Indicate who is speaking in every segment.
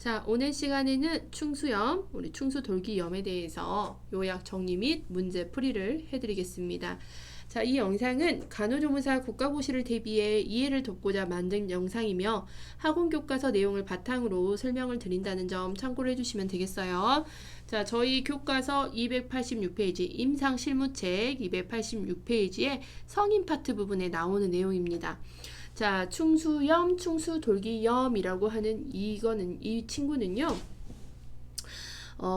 Speaker 1: 자, 오늘 시간에는 충수염, 우리 충수돌기염에 대해서 요약 정리 및 문제 풀이를 해드리겠습니다. 자, 이 영상은 간호조무사 국가고시를 대비해 이해를 돕고자 만든 영상이며 학원 교과서 내용을 바탕으로 설명을 드린다는 점 참고를 해주시면 되겠어요. 자, 저희 교과서 286페이지 임상실무책 286페이지의 성인 파트 부분에 나오는 내용입니다. 자, 충수염, 충수돌기염이라고 하는 이 친구는요.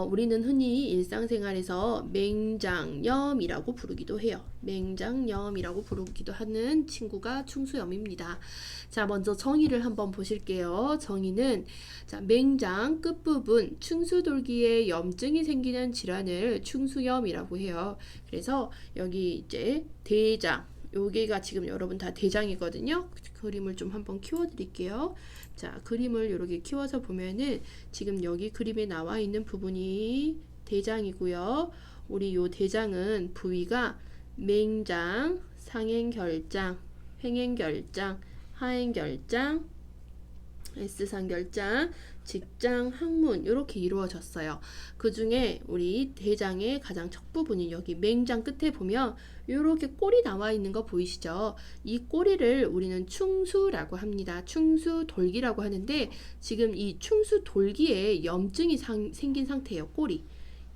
Speaker 1: 우리는 흔히 일상생활에서 맹장염이라고 부르기도 해요. 맹장염이라고 부르기도 하는 친구가 충수염입니다. 자, 먼저 정의를 한번 보실게요. 정의는 자, 맹장 끝부분 충수돌기에 염증이 생기는 질환을 충수염이라고 해요. 그래서 여기 이제 대장, 여기가 지금 여러분 다 대장이거든요. 그림을 좀 한번 키워드릴게요. 자, 그림을 이렇게 키워서 보면은 지금 여기 그림에 나와 있는 부분이 대장이고요. 우리 요 대장은 부위가 맹장, 상행결장, 행행결장, 하행결장, S상결장, 직장, 항문 이렇게 이루어졌어요. 그 중에 우리 대장의 가장 첫 부분이 여기 맹장 끝에 보면 이렇게 꼬리 나와 있는 거 보이시죠? 이 꼬리를 우리는 충수라고 합니다. 충수돌기라고 하는데 지금 이 충수돌기에 염증이 생긴 상태예요. 꼬리.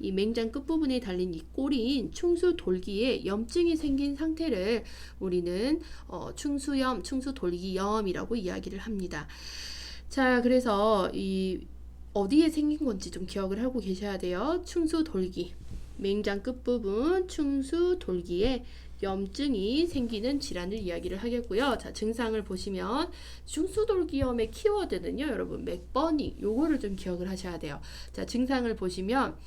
Speaker 1: 이 맹장 끝부분에 달린 이 꼬리인 충수돌기에 염증이 생긴 상태를 우리는 충수염, 충수돌기염이라고 이야기를 합니다. 자, 그래서 이 어디에 생긴 건지 좀 기억을 하고 계셔야 돼요. 충수돌기, 맹장 끝부분 충수돌기에 염증이 생기는 질환을 이야기를 하겠고요. 자, 증상을 보시면 충수돌기염의 키워드는요, 여러분 맥버니 요거를 좀 기억을 하셔야 돼요. 자, 증상을 보시면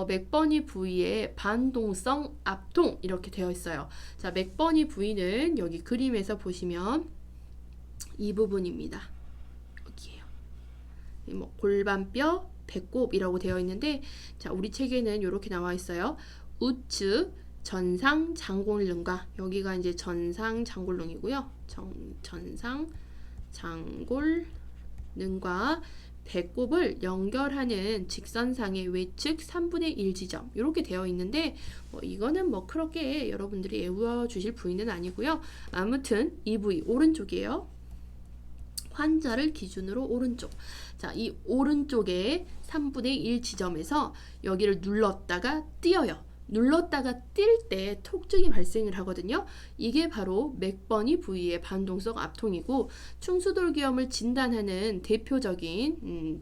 Speaker 1: 맥버니 부위에 반동성 압통 이렇게 되어 있어요. 자, 맥버니 부위는 여기 그림에서 보시면 이 부분입니다. 뭐 골반뼈, 배꼽이라고 되어 있는데 자, 우리 책에는 이렇게 나와 있어요. 우측 전상 장골릉과 여기가 이제 전상 장골릉이고요. 전상 장골릉과 배꼽을 연결하는 직선상의 외측 3분의 1 지점 이렇게 되어 있는데 이거는 뭐 그렇게 여러분들이 외워 주실 부위는 아니고요. 아무튼 이 부위 오른쪽이에요. 환자를 기준으로 오른쪽. 자, 이 오른쪽에 3분의 1 지점에서 여기를 눌렀다가 띄어요. 눌렀다가 뛸 때 통증이 발생을 하거든요. 이게 바로 맥버니 부위의 반동성 압통이고 충수돌기염을 진단하는 대표적인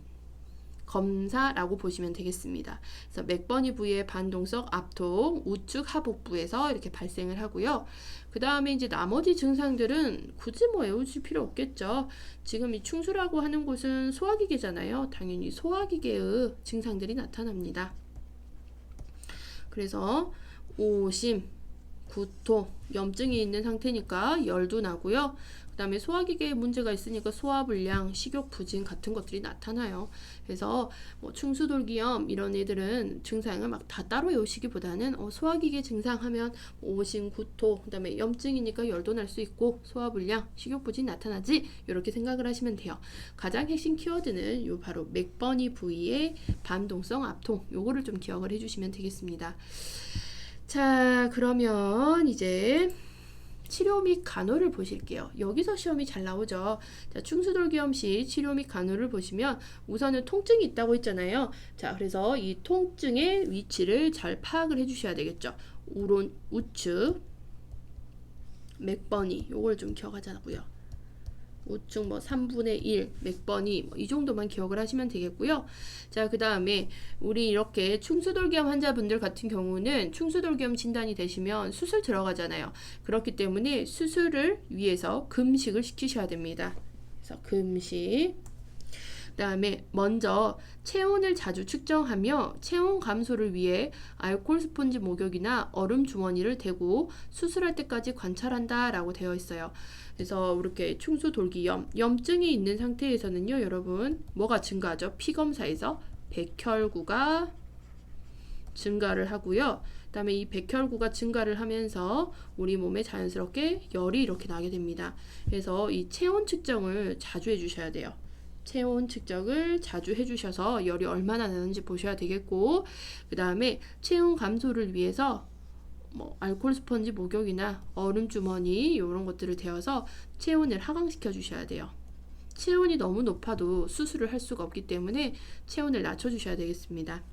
Speaker 1: 검사라고 보시면 되겠습니다. 그래서 맥버니 부위의 반동성 압통 우측 하복부에서 이렇게 발생을 하고요. 그 다음에 이제 나머지 증상들은 굳이 뭐 외우실 필요 없겠죠. 지금 이 충수라고 하는 곳은 소화기계잖아요. 당연히 소화기계의 증상들이 나타납니다. 그래서 오심, 구토, 염증이 있는 상태니까 열도 나고요. 그 다음에 소화기계에 문제가 있으니까 소화불량, 식욕부진 같은 것들이 나타나요. 그래서 뭐 충수돌기염 이런 애들은 증상을 막 다 따로 외우시기보다는 소화기계 증상하면 오심, 구토, 그 다음에 염증이니까 열도 날 수 있고 소화불량, 식욕부진 나타나지 이렇게 생각을 하시면 돼요. 가장 핵심 키워드는 요 바로 맥버니 부위의 반동성 압통 요거를 좀 기억을 해주시면 되겠습니다. 자, 그러면 이제 치료 및 간호를 보실게요. 여기서 시험이 잘 나오죠. 자, 충수돌기염 시 치료 및 간호를 보시면 우선은 통증이 있다고 했잖아요. 자, 그래서 이 통증의 위치를 잘 파악을 해주셔야 되겠죠. 우측 맥버니 요걸 좀 기억하자고요. 우측 뭐 3분의 1 맥버니 이 정도만 기억을 하시면 되겠고요. 자, 그 다음에 우리 이렇게 충수돌기염 환자분들 같은 경우는 충수돌기염 진단이 되시면 수술 들어가잖아요. 그렇기 때문에 수술을 위해서 금식을 시키셔야 됩니다. 그래서 금식. 그 다음에 먼저 체온을 자주 측정하며 체온 감소를 위해 알코올 스펀지 목욕이나 얼음 주머니를 대고 수술할 때까지 관찰한다 라고 되어 있어요. 그래서 이렇게 충수돌기염, 염증이 있는 상태에서는요, 여러분 뭐가 증가하죠? 피검사에서 백혈구가 증가를 하고요. 그 다음에 이 백혈구가 증가를 하면서 우리 몸에 자연스럽게 열이 이렇게 나게 됩니다. 그래서 이 체온 측정을 자주 해주셔야 돼요. 체온 측정을 자주 해주셔서 열이 얼마나 나는지 보셔야 되겠고, 그 다음에 체온 감소를 위해서 알코올 스펀지 목욕이나 얼음 주머니 이런 것들을 데워서 체온을 하강시켜 주셔야 돼요. 체온이 너무 높아도 수술을 할 수가 없기 때문에 체온을 낮춰 주셔야 되겠습니다.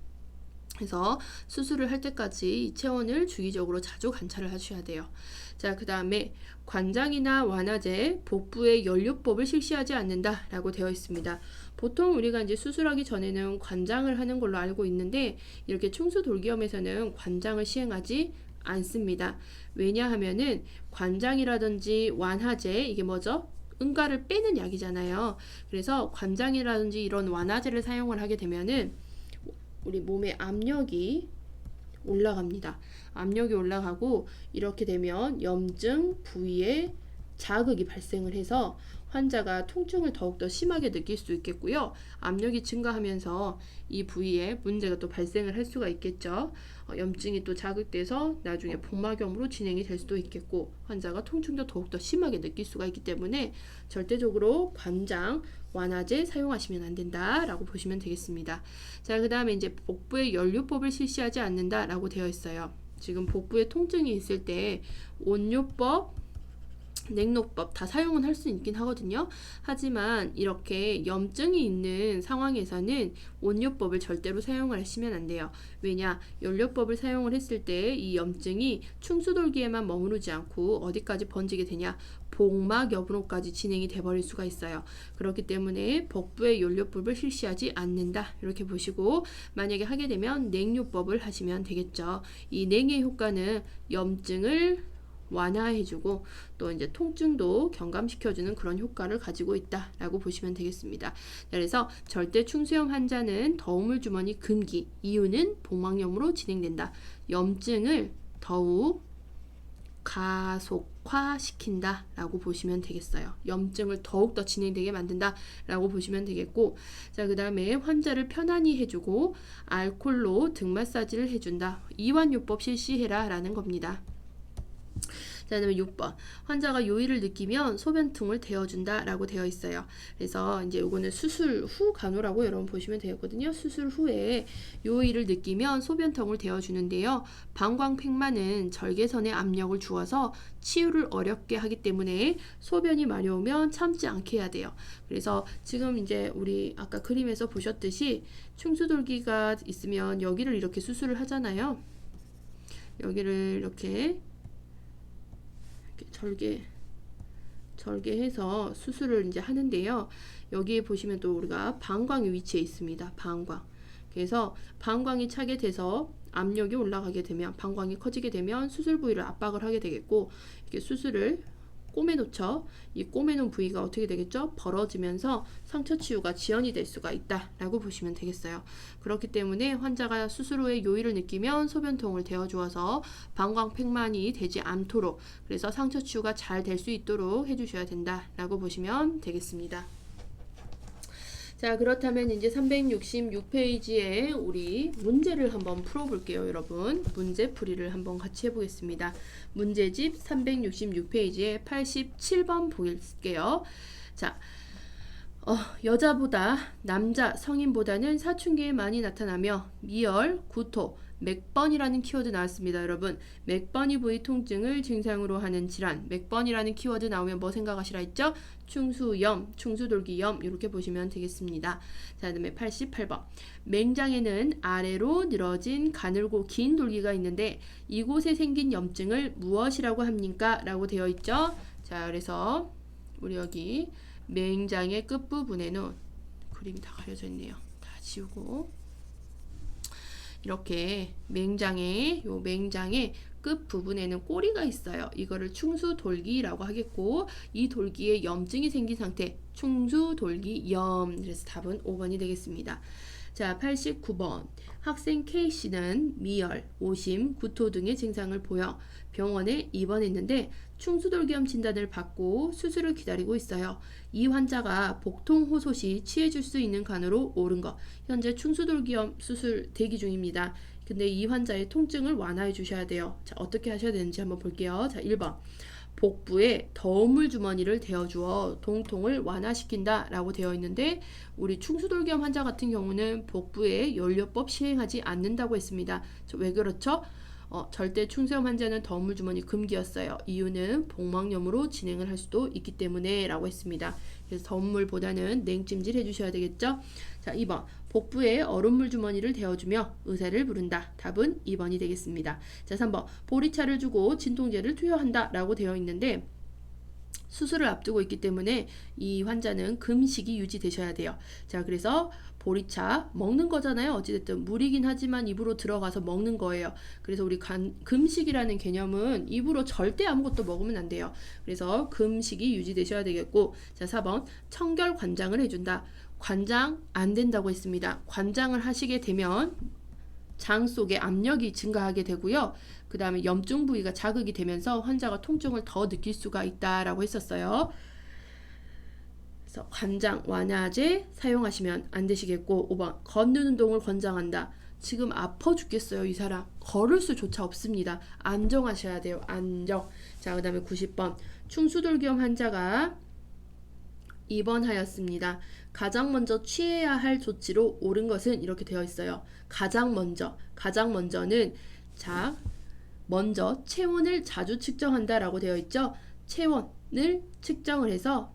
Speaker 1: 그래서 수술을 할 때까지 이 체온을 주기적으로 자주 관찰을 하셔야 돼요. 자, 그 다음에 관장이나 완화제, 복부의 연료법을 실시하지 않는다 라고 되어 있습니다. 보통 우리가 이제 수술하기 전에는 관장을 하는 걸로 알고 있는데, 이렇게 충수돌기염에서는 관장을 시행하지 않습니다. 왜냐하면은 관장이라든지 완화제, 이게 뭐죠? 응가를 빼는 약이잖아요. 그래서 관장이라든지 이런 완화제를 사용을 하게 되면은 우리 몸의 압력이 올라갑니다. 압력이 올라가고, 이렇게 되면 염증 부위에 자극이 발생을 해서 환자가 통증을 더욱더 심하게 느낄 수 있겠고요. 압력이 증가하면서 이 부위에 문제가 또 발생을 할 수가 있겠죠. 염증이 또 자극돼서 나중에 복막염으로 진행이 될 수도 있겠고, 환자가 통증도 더욱더 심하게 느낄 수가 있기 때문에 절대적으로 관장, 완화제 사용하시면 안 된다라고 보시면 되겠습니다. 자, 그 다음에 이제 복부의 연료법을 실시하지 않는다라고 되어 있어요. 지금 복부에 통증이 있을 때 온요법, 냉노법 다 사용은 할 수 있긴 하거든요. 하지만 이렇게 염증이 있는 상황에서는 온요법을 절대로 사용을 하시면 안 돼요. 왜냐? 연료법을 사용을 했을 때 이 염증이 충수돌기에만 머무르지 않고 어디까지 번지게 되냐? 복막염으로까지 진행이 돼버릴 수가 있어요. 그렇기 때문에 복부의 연료법을 실시하지 않는다 이렇게 보시고, 만약에 하게 되면 냉요법을 하시면 되겠죠. 이 냉의 효과는 염증을 완화해주고 또 이제 통증도 경감시켜주는 그런 효과를 가지고 있다라고 보시면 되겠습니다. 그래서 절대 충수염 환자는 더우물 주머니 금기, 이유는 복막염으로 진행된다. 염증을 더욱 가속화시킨다 라고 보시면 되겠어요. 염증을 더욱더 진행되게 만든다 라고 보시면 되겠고, 자, 그 다음에 환자를 편안히 해주고 알콜로 등 마사지를 해준다. 이완요법 실시해라 라는 겁니다. 자, 그다음에 6번. 환자가 요일을 느끼면 소변통을 데워준다 라고 되어 있어요. 그래서 이제 요거는 수술 후 간호라고 여러분 보시면 되겠거든요. 수술 후에 요일을 느끼면 소변통을 데워주는데요. 방광팩만은 절개선에 압력을 주어서 치유를 어렵게 하기 때문에 소변이 마려우면 참지 않게 해야 돼요. 그래서 지금 이제 우리 아까 그림에서 보셨듯이 충수돌기가 있으면 여기를 이렇게 수술을 하잖아요. 여기를 이렇게 절개해서 수술을 이제 하는데요. 여기에 보시면 또 우리가 방광이 위치해 있습니다. 방광. 그래서 방광이 차게 돼서 압력이 올라가게 되면, 방광이 커지게 되면 수술 부위를 압박을 하게 되겠고, 이렇게 수술을 꼬매놓죠. 이 꼬매놓은 부위가 어떻게 되겠죠? 벌어지면서 상처 치유가 지연이 될 수가 있다라고 보시면 되겠어요. 그렇기 때문에 환자가 수술 후에 요일을 느끼면 소변통을 데워주어서 방광팩만이 되지 않도록, 그래서 상처 치유가 잘 될 수 있도록 해주셔야 된다라고 보시면 되겠습니다. 자, 그렇다면 이제 366페이지에 우리 문제를 한번 풀어볼게요, 여러분. 문제풀이를 한번 같이 해보겠습니다. 문제집 366페이지에 87번 볼게요. 자, 여자보다 남자 성인보다는 사춘기에 많이 나타나며 미열, 구토, 맥번이라는 키워드 나왔습니다. 여러분, 맥번이 부위 통증을 증상으로 하는 질환, 맥번이라는 키워드 나오면 뭐 생각하시라 했죠? 충수염, 충수돌기염 이렇게 보시면 되겠습니다. 자, 그다음에 88번. 맹장에는 아래로 늘어진 가늘고 긴 돌기가 있는데 이곳에 생긴 염증을 무엇이라고 합니까? 라고 되어 있죠. 자, 그래서 우리 여기 맹장의 끝부분에는 그림이 다 가려져 있네요. 다 지우고 이렇게 맹장의 끝 부분에는 꼬리가 있어요. 이거를 충수돌기라고 하겠고, 이 돌기에 염증이 생긴 상태, 충수돌기염. 그래서 답은 5번이 되겠습니다. 자, 89번. 학생 K씨는 미열, 오심, 구토 등의 증상을 보여 병원에 입원했는데 충수돌기염 진단을 받고 수술을 기다리고 있어요. 이 환자가 복통호소 시 취해줄 수 있는 간호로 옳은 것. 현재 충수돌기염 수술 대기 중입니다. 근데 이 환자의 통증을 완화해 주셔야 돼요. 자, 어떻게 하셔야 되는지 한번 볼게요. 자, 1번. 복부에 더운 물 주머니를 대어주어 동통을 완화시킨다 라고 되어 있는데 우리 충수돌기염 환자 같은 경우는 복부에 연료법 시행하지 않는다고 했습니다. 왜 그렇죠? 절대 충수염 환자는 더운 물 주머니 금기였어요. 이유는 복막염으로 진행을 할 수도 있기 때문에 라고 했습니다. 그래서 더운 물보다는 냉찜질 해주셔야 되겠죠. 자, 2번 복부에 얼음물 주머니를 대어주며 의사를 부른다. 답은 2번이 되겠습니다. 자, 3번 보리차를 주고 진통제를 투여한다 라고 되어 있는데 수술을 앞두고 있기 때문에 이 환자는 금식이 유지되셔야 돼요. 자, 그래서 보리차 먹는 거잖아요. 어찌됐든 물이긴 하지만 입으로 들어가서 먹는 거예요. 그래서 우리 금식이라는 개념은 입으로 절대 아무것도 먹으면 안 돼요. 그래서 금식이 유지되셔야 되겠고, 자, 4번 청결 관장을 해준다. 관장 안 된다고 했습니다. 관장을 하시게 되면 장 속에 압력이 증가하게 되고요. 그 다음에 염증 부위가 자극이 되면서 환자가 통증을 더 느낄 수가 있다라고 했었어요. 그래서 관장 완화제 사용하시면 안 되시겠고, 5번 걷는 운동을 권장한다. 지금 아파 죽겠어요. 이 사람 걸을 수조차 없습니다. 안정하셔야 돼요. 안정. 자, 그 다음에 90번 충수돌기염 환자가 입원하였습니다. 가장 먼저 취해야 할 조치로 옳은 것은 이렇게 되어 있어요. 가장 먼저는 자, 먼저 체온을 자주 측정한다라고 되어 있죠. 체온을 측정을 해서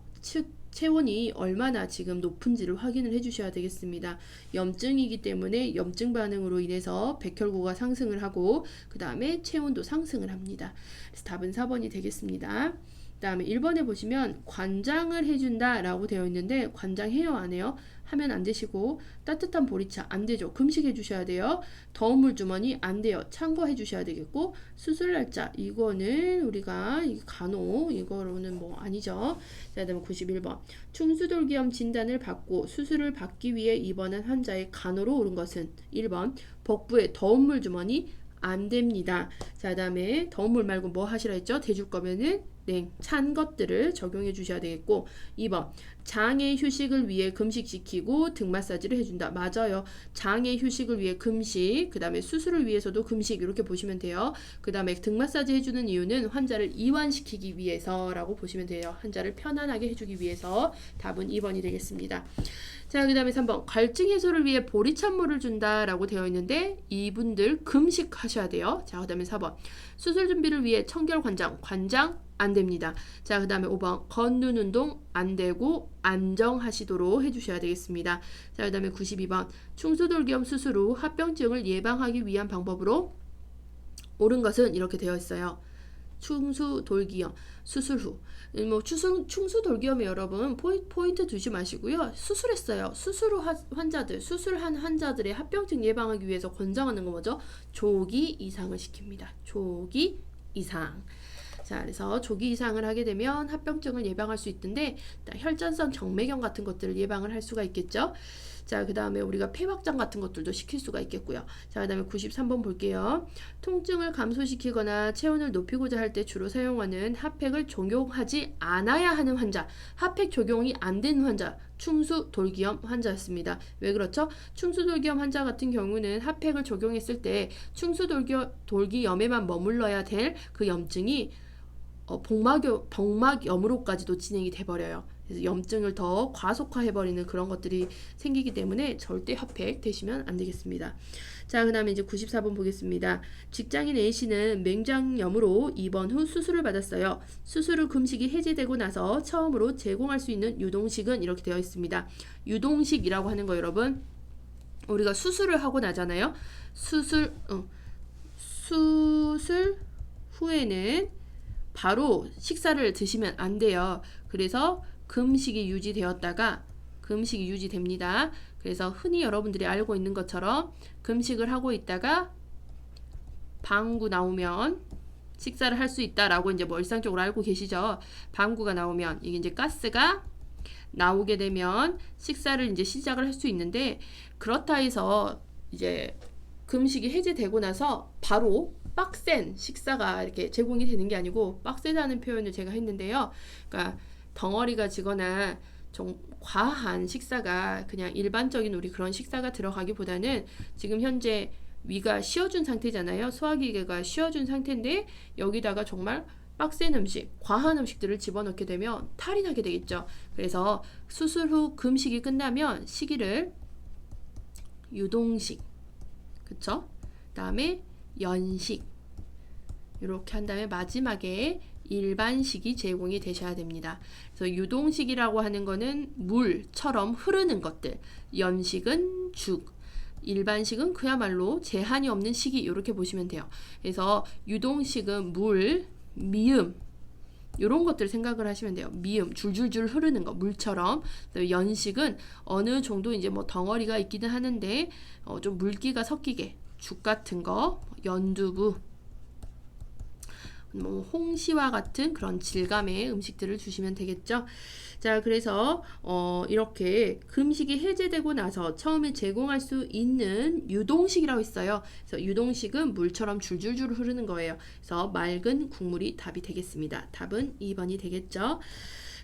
Speaker 1: 체온이 얼마나 지금 높은지를 확인을 해주셔야 되겠습니다. 염증이기 때문에 염증 반응으로 인해서 백혈구가 상승을 하고 그 다음에 체온도 상승을 합니다. 그래서 답은 4번이 되겠습니다. 그 다음에 1번에 보시면 관장을 해준다 라고 되어 있는데 관장해요 안 해요? 하면 안 되시고, 따뜻한 보리차 안 되죠. 금식해 주셔야 돼요. 더운 물 주머니 안 돼요. 참고해 주셔야 되겠고, 수술 날짜 이거는 우리가 간호 이거로는 뭐 아니죠. 자, 그다음에 91번 충수돌기염 진단을 받고 수술을 받기 위해 입원한 환자의 간호로 옳은 것은 1번 복부에 더운 물 주머니 안 됩니다. 자, 그다음에 더운 물 말고 뭐 하시라 했죠? 대줄 거면은 찬 것들을 적용해 주셔야 되겠고, 2번 장의 휴식을 위해 금식시키고 등 마사지를 해준다. 맞아요. 장의 휴식을 위해 금식, 그 다음에 수술을 위해서도 금식 이렇게 보시면 돼요. 그 다음에 등 마사지 해주는 이유는 환자를 이완시키기 위해서라고 보시면 돼요. 환자를 편안하게 해주기 위해서. 답은 2번이 되겠습니다. 자, 그 다음에 3번 갈증 해소를 위해 보리찬물을 준다라고 되어 있는데 이분들 금식하셔야 돼요. 자, 그 다음에 4번 수술 준비를 위해 청결 관장 안 됩니다. 자, 그 다음에 5번 걷는 운동 안 되고 안정하시도록 해주셔야 되겠습니다. 자, 그 다음에 92번 충수돌기염 수술 후 합병증을 예방하기 위한 방법으로 옳은 것은 이렇게 되어 있어요. 충수돌기염 수술 후 충수돌기염에 여러분 포인트 두지 마시고요. 수술했어요. 수술 후 수술한 환자들의 합병증 예방하기 위해서 권장하는 거 뭐죠? 조기 이상을 시킵니다. 조기 이상. 자, 그래서 조기 이상을 하게 되면 합병증을 예방할 수 있던데 혈전성 정맥염 같은 것들을 예방을 할 수가 있겠죠. 자, 그 다음에 우리가 폐 확장 같은 것들도 시킬 수가 있겠고요. 자, 그 다음에 93번 볼게요. 통증을 감소시키거나 체온을 높이고자 할 때 주로 사용하는 핫팩을 적용하지 않아야 하는 환자, 핫팩 적용이 안 되는 환자, 충수돌기염 환자였습니다. 왜 그렇죠? 충수돌기염 환자 같은 경우는 핫팩을 적용했을 때 충수돌기염에만 머물러야 될 그 염증이 복막염으로까지도 진행이 돼버려요. 그래서 염증을 더 과속화해버리는 그런 것들이 생기기 때문에 절대 핫팩 되시면 안 되겠습니다. 자, 그 다음에 이제 94번 보겠습니다. 직장인 A씨는 맹장염으로 입원 후 수술을 받았어요. 수술 후 금식이 해제되고 나서 처음으로 제공할 수 있는 유동식은 이렇게 되어 있습니다. 유동식이라고 하는 거 여러분, 우리가 수술을 하고 나잖아요. 수술 후에는 바로 식사를 드시면 안 돼요. 그래서 금식이 유지됩니다. 그래서 흔히 여러분들이 알고 있는 것처럼 금식을 하고 있다가 방구 나오면 식사를 할 수 있다라고 이제 뭐 일상적으로 알고 계시죠. 방구가 나오면 이게 이제 가스가 나오게 되면 식사를 이제 시작을 할 수 있는데, 그렇다 해서 이제 금식이 해제되고 나서 바로 빡센 식사가 이렇게 제공이 되는 게 아니고, 빡세다는 표현을 제가 했는데요. 그러니까 덩어리가 지거나 좀 과한 식사가 그냥 일반적인 우리 그런 식사가 들어가기보다는 지금 현재 위가 쉬어준 상태잖아요. 소화기계가 쉬어준 상태인데 여기다가 정말 빡센 음식, 과한 음식들을 집어넣게 되면 탈이 나게 되겠죠. 그래서 수술 후 금식이 끝나면 시기를 유동식, 그쵸? 그다음에 연식 이렇게 한 다음에 마지막에 일반식이 제공이 되셔야 됩니다. 그래서 유동식이라고 하는 거는 물처럼 흐르는 것들, 연식은 죽, 일반식은 그야말로 제한이 없는 식이 이렇게 보시면 돼요. 그래서 유동식은 물, 미음 이런 것들 생각을 하시면 돼요. 미음, 줄줄줄 흐르는 거, 물처럼. 연식은 어느 정도 이제 뭐 덩어리가 있기는 하는데 좀 물기가 섞이게 죽 같은 거, 연두부, 뭐 홍시와 같은 그런 질감의 음식들을 주시면 되겠죠. 자, 그래서 이렇게 금식이 해제되고 나서 처음에 제공할 수 있는 유동식이라고 있어요. 그래서 유동식은 물처럼 줄줄줄 흐르는 거예요. 그래서 맑은 국물이 답이 되겠습니다. 답은 2번이 되겠죠.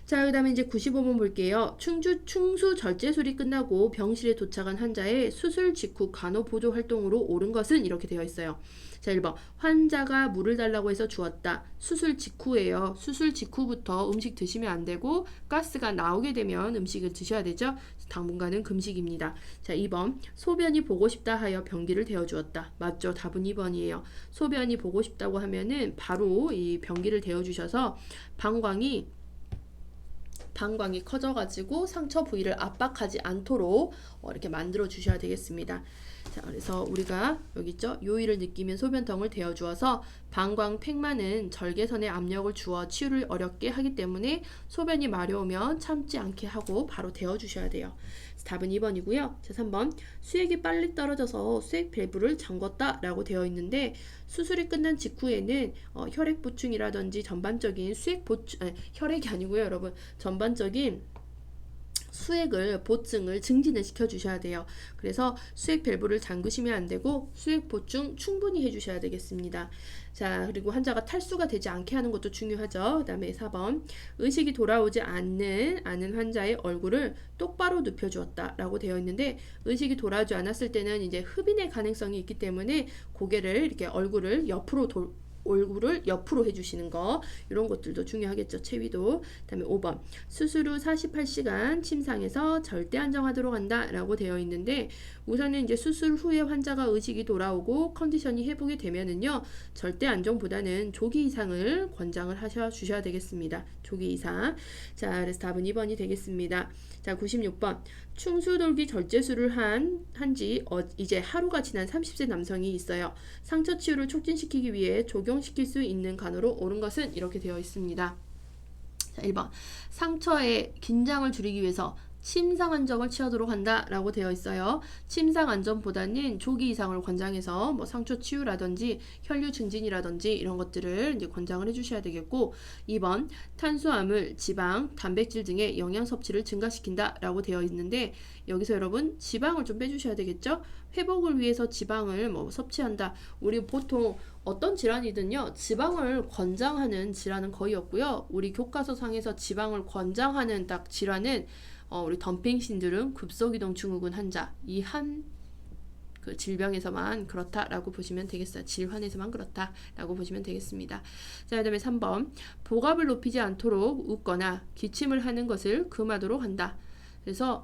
Speaker 1: 자, 그 다음에 이제 95번 볼게요. 충수 절제술이 끝나고 병실에 도착한 환자의 수술 직후 간호보조 활동으로 옳은 것은 이렇게 되어 있어요. 자, 1번. 환자가 물을 달라고 해서 주었다. 수술 직후예요. 수술 직후부터 음식 드시면 안 되고 가스가 나오게 되면 음식을 드셔야 되죠. 당분간은 금식입니다. 자, 2번. 소변이 보고 싶다 하여 변기를 데워주었다. 맞죠? 답은 2번이에요. 소변이 보고 싶다고 하면은 바로 이 변기를 데워주셔서 방광이 커져가지고 상처 부위를 압박하지 않도록 이렇게 만들어 주셔야 되겠습니다. 자, 그래서 우리가 여기 있죠? 요일을 느끼면 소변통을 데워 주어서 방광팩만은 절개선에 압력을 주어 치유를 어렵게 하기 때문에 소변이 마려우면 참지 않게 하고 바로 데워 주셔야 돼요. 답은 2번이고요. 자, 3번. 수액이 빨리 떨어져서 수액 밸브를 잠궜다 라고 되어 있는데 수술이 끝난 직후에는 혈액 보충이라든지 전반적인 혈액이 아니고요, 여러분. 전반적인 수액을 보충을 증진을 시켜 주셔야 돼요. 그래서 수액 밸브를 잠그시면 안 되고 수액 보충 충분히 해 주셔야 되겠습니다. 자, 그리고 환자가 탈수가 되지 않게 하는 것도 중요하죠. 그 다음에 4번. 의식이 돌아오지 않는 환자의 얼굴을 똑바로 눕혀 주었다 라고 되어 있는데 의식이 돌아오지 않았을 때는 이제 흡인의 가능성이 있기 때문에 고개를 이렇게 얼굴을 옆으로 해주시는 거 이런 것들도 중요하겠죠. 체위도. 그 다음에 5번. 수술 후 48시간 침상에서 절대 안정하도록 한다 라고 되어 있는데 우선은 이제 수술 후에 환자가 의식이 돌아오고 컨디션이 회복이 되면은요 절대 안정보다는 조기 이상을 권장을 하셔 주셔야 되겠습니다. 조기 이상. 자, 그래서 답은 2번이 되겠습니다. 자, 96번. 충수돌기 절제술을 한지 이제 하루가 지난 30세 남성이 있어요. 상처 치유를 촉진시키기 위해 적용시킬 수 있는 간호로 옳은 것은 이렇게 되어 있습니다. 자, 1번. 상처의 긴장을 줄이기 위해서 침상 안정을 취하도록 한다 라고 되어 있어요. 침상 안정보다는 조기 이상을 권장해서 뭐 상처 치유라든지 혈류 증진이라든지 이런 것들을 이제 권장을 해주셔야 되겠고 2번 탄수화물, 지방, 단백질 등의 영양 섭취를 증가시킨다 라고 되어 있는데 여기서 여러분 지방을 좀 빼주셔야 되겠죠. 회복을 위해서 지방을 뭐 섭취한다. 우리 보통 어떤 질환이든요 지방을 권장하는 질환은 거의 없고요. 우리 교과서상에서 지방을 권장하는 딱 질환은 우리 덤핑 신드롬, 급속이동 증후군 환자 이 한 그 질병에서만 그렇다라고 보시면 되겠어요. 질환에서만 그렇다라고 보시면 되겠습니다. 자, 그다음에 3번 복압을 높이지 않도록 웃거나 기침을 하는 것을 금하도록 한다. 그래서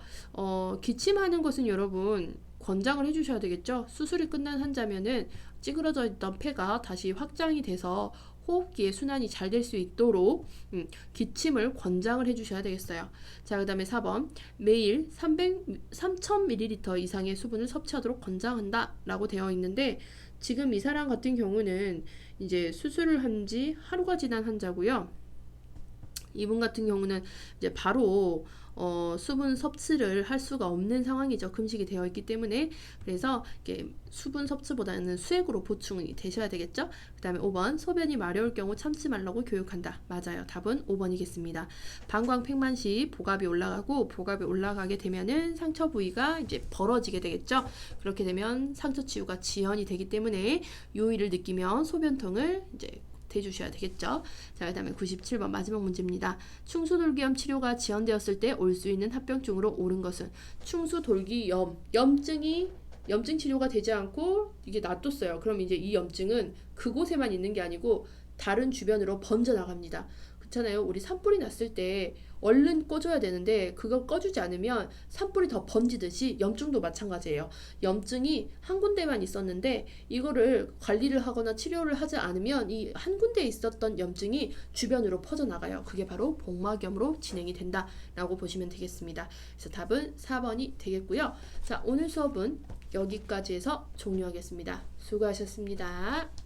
Speaker 1: 기침하는 것은 여러분 권장을 해주셔야 되겠죠. 수술이 끝난 환자면은 찌그러져 있던 폐가 다시 확장이 돼서 호흡기의 순환이 잘 될 수 있도록 기침을 권장을 해주셔야 되겠어요. 자, 그 다음에 4번 매일 3000ml 이상의 수분을 섭취하도록 권장한다 라고 되어 있는데 지금 이 사람 같은 경우는 이제 수술을 한 지 하루가 지난 환자고요. 이분 같은 경우는 이제 바로 수분 섭취를 할 수가 없는 상황이죠. 금식이 되어 있기 때문에. 그래서 이게 수분 섭취보다는 수액으로 보충이 되셔야 되겠죠. 그 다음에 5번 소변이 마려울 경우 참지 말라고 교육한다. 맞아요. 답은 5번이겠습니다. 방광팩만 시 복압이 올라가고 복압이 올라가게 되면은 상처 부위가 이제 벌어지게 되겠죠. 그렇게 되면 상처 치유가 지연이 되기 때문에 요일을 느끼면 소변통을 이제 대주셔야 되겠죠. 자, 그 다음에 97번 마지막 문제입니다. 충수돌기염 치료가 지연되었을 때 올 수 있는 합병증으로 옳은 것은 충수돌기염 염증 치료가 되지 않고 이게 놔뒀어요. 그럼 이제 이 염증은 그곳에만 있는 게 아니고 다른 주변으로 번져 나갑니다. 그렇잖아요. 우리 산불이 났을 때 얼른 꺼줘야 되는데 그걸 꺼주지 않으면 산불이 더 번지듯이 염증도 마찬가지예요. 염증이 한 군데만 있었는데 이거를 관리를 하거나 치료를 하지 않으면 이 한 군데에 있었던 염증이 주변으로 퍼져나가요. 그게 바로 복막염으로 진행이 된다라고 보시면 되겠습니다. 그래서 답은 4번이 되겠고요. 자, 오늘 수업은 여기까지 해서 종료하겠습니다. 수고하셨습니다.